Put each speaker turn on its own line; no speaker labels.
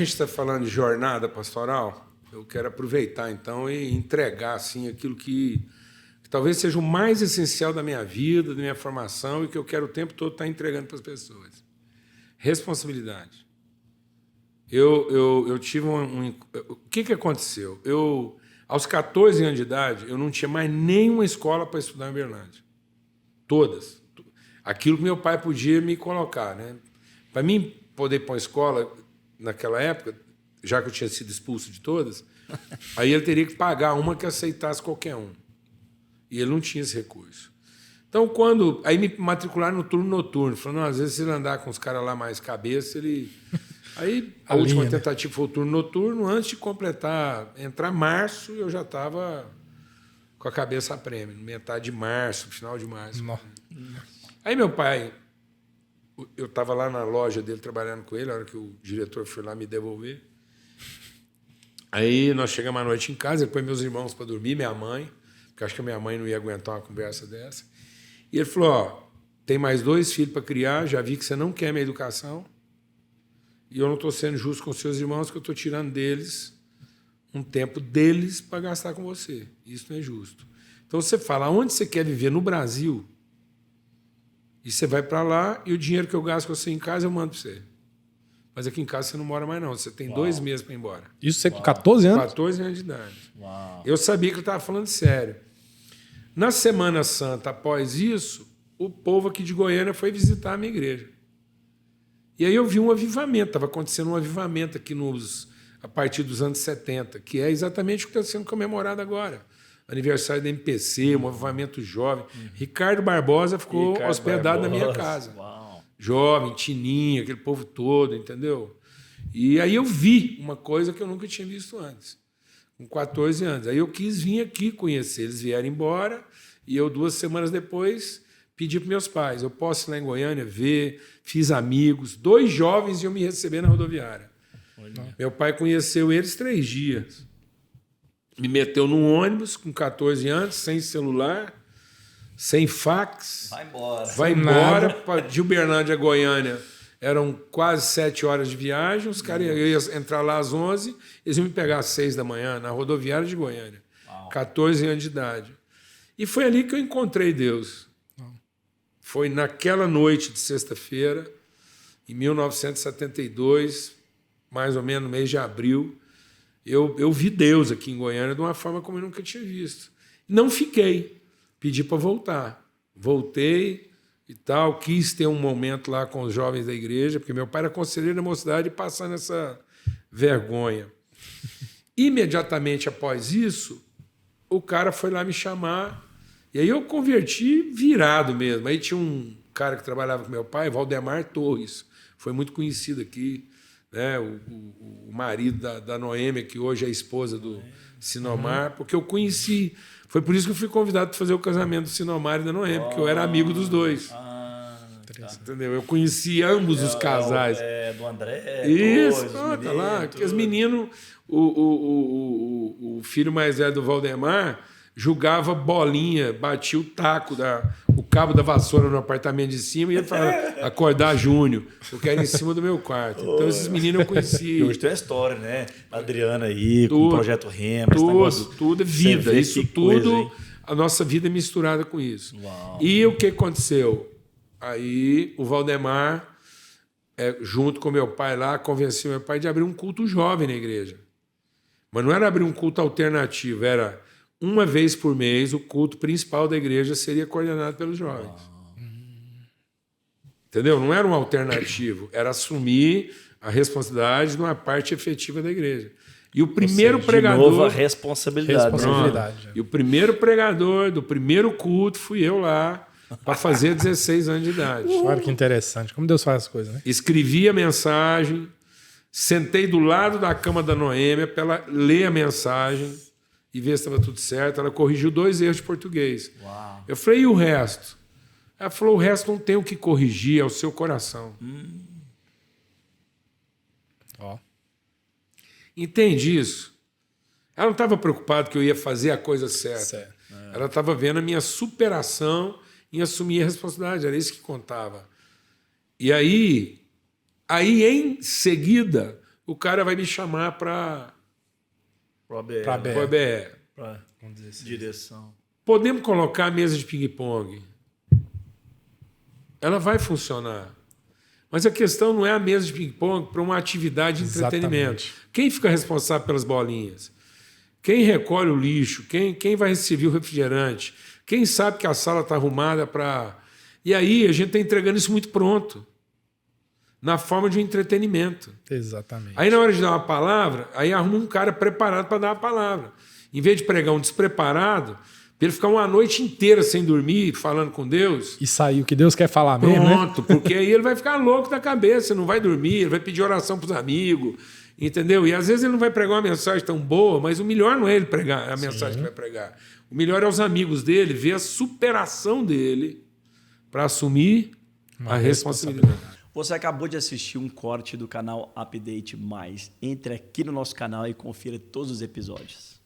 gente está falando de jornada pastoral, eu quero aproveitar então e entregar assim aquilo que talvez seja o mais essencial da minha vida, da minha formação e que eu quero o tempo todo estar entregando para as pessoas. Responsabilidade. Eu tive o que aconteceu? Aos 14 anos de idade, eu não tinha mais nenhuma escola para estudar em Uberlândia. Todas. Aquilo que meu pai podia me colocar, né? Para mim poder ir para uma escola naquela época, já que eu tinha sido expulso de todas, aí ele teria que pagar uma que aceitasse qualquer um. E ele não tinha esse recurso. Então, aí me matricularam no turno noturno. Falaram, às vezes, se ele andar com os caras lá mais cabeça, ele... Aí, a última tentativa foi o turno noturno. Antes de completar, entrar março, eu já estava com a cabeça a prêmio. Metade de março, final de março. Aí, meu pai... Eu estava lá na loja dele, trabalhando com ele, a hora que o diretor foi lá me devolver. Aí, nós chegamos à noite em casa, ele pôs meus irmãos para dormir, minha mãe... porque acho que a minha mãe não ia aguentar uma conversa dessa. E ele falou, ó, tem mais 2 filhos para criar, já vi que você não quer minha educação, e eu não estou sendo justo com seus irmãos, que eu estou tirando deles um tempo deles para gastar com você. Isso não é justo. Então, você fala, onde você quer viver no Brasil, e você vai para lá, e o dinheiro que eu gasto com você em casa, eu mando para você. Mas aqui em casa você não mora mais, não. Você tem 2 meses para ir embora.
Isso você com 14 anos?
14 anos de idade. Uau. Eu sabia que eu estava falando sério. Na Semana Santa, após isso, o povo aqui de Goiânia foi visitar a minha igreja. E aí eu vi um avivamento. Estava acontecendo um avivamento aqui a partir dos anos 70, que é exatamente o que está sendo comemorado agora. Aniversário da MPC, um avivamento jovem. Ricardo Barbosa ficou hospedado na minha casa. Uau. Jovem, Tininha, aquele povo todo, entendeu? E aí eu vi uma coisa que eu nunca tinha visto antes, com 14 anos. Aí eu quis vir aqui conhecer. Eles vieram embora e eu, 2 semanas depois, pedi para meus pais, eu posso ir lá em Goiânia ver, fiz amigos, 2 jovens iam me receber na rodoviária. Meu pai conheceu eles 3 dias. Me meteu num ônibus com 14 anos, sem celular, sem fax. Vai embora. De Uberlândia a Goiânia eram quase 7 horas de viagem. Os caras iam entrar lá às 11, eles iam me pegar às 6 da manhã, na rodoviária de Goiânia. 14 anos de idade. E foi ali que eu encontrei Deus. Foi naquela noite de sexta-feira, em 1972, mais ou menos no mês de abril, eu vi Deus aqui em Goiânia de uma forma como eu nunca tinha visto. Não fiquei. Pedi para voltar. Voltei e tal, quis ter um momento lá com os jovens da igreja, porque meu pai era conselheiro da mocidade e passando essa vergonha. Imediatamente após isso, o cara foi lá me chamar, e aí eu converti virado mesmo. Aí tinha um cara que trabalhava com meu pai, Valdemar Torres, foi muito conhecido aqui, né? O marido da Noêmia, que hoje é a esposa do Sinomar, porque eu conheci... Foi por isso que eu fui convidado para fazer o casamento do Sinomar e da Noêmia, porque eu era amigo dos 2. Entendeu? Eu conheci ambos os casais.
Do André.
Isso, tá lá. Porque os meninos, o filho mais velho do Valdemar jogava bolinha, batia o taco, o cabo da vassoura no apartamento de cima e ia acordar Júnior, porque era em cima do meu quarto. Então, esses meninos eu conheci.
E hoje tem uma história, né? A Adriana aí, com o Projeto Rema.
Tudo é vida. Isso tudo, a nossa vida é misturada com isso. Uau. E o que aconteceu? Aí o Valdemar, junto com meu pai lá, convenceu meu pai de abrir um culto jovem na igreja. Mas não era abrir um culto alternativo, era... Uma vez por mês, o culto principal da igreja seria coordenado pelos jovens. Entendeu? Não era um alternativo, era assumir a responsabilidade de uma parte efetiva da igreja. E o primeiro pregador...
De novo, a responsabilidade.
E o primeiro pregador do primeiro culto fui eu lá, para fazer 16 anos de idade.
Olha que interessante, como Deus faz as coisas, né?
Escrevi a mensagem, sentei do lado da cama da Noêmia para ela ler a mensagem e ver se estava tudo certo. Ela corrigiu 2 erros de português.
Uau.
Eu falei, e o resto? Ela falou, o resto não tem o que corrigir, é o seu coração.
Ó.
Entende isso? Ela não estava preocupada que eu ia fazer a coisa certa. Ela estava vendo a minha superação em assumir a responsabilidade. Era isso que contava. E aí em seguida, o cara vai me chamar para
Pro ABE.
Vamos dizer assim.
Direção.
Podemos colocar a mesa de ping-pong. Ela vai funcionar. Mas a questão não é a mesa de ping-pong para uma atividade de entretenimento. Quem fica responsável pelas bolinhas? Quem recolhe o lixo? Quem vai receber o refrigerante? Quem sabe que a sala está arrumada para... E aí a gente está entregando isso muito pronto. Na forma de um entretenimento.
Exatamente.
Aí na hora de dar uma palavra, aí arruma um cara preparado para dar a palavra. Em vez de pregar um despreparado, para ele ficar uma noite inteira sem dormir, falando com Deus.
E sair o que Deus quer falar mesmo, né?
Pronto, porque aí ele vai ficar louco da cabeça, não vai dormir, ele vai pedir oração para os amigos, entendeu? E às vezes ele não vai pregar uma mensagem tão boa, mas o melhor não é ele pregar a mensagem que vai pregar. O melhor é os amigos dele, ver a superação dele para assumir a responsabilidade.
Você acabou de assistir um corte do canal Update Mais. Entre aqui no nosso canal e confira todos os episódios.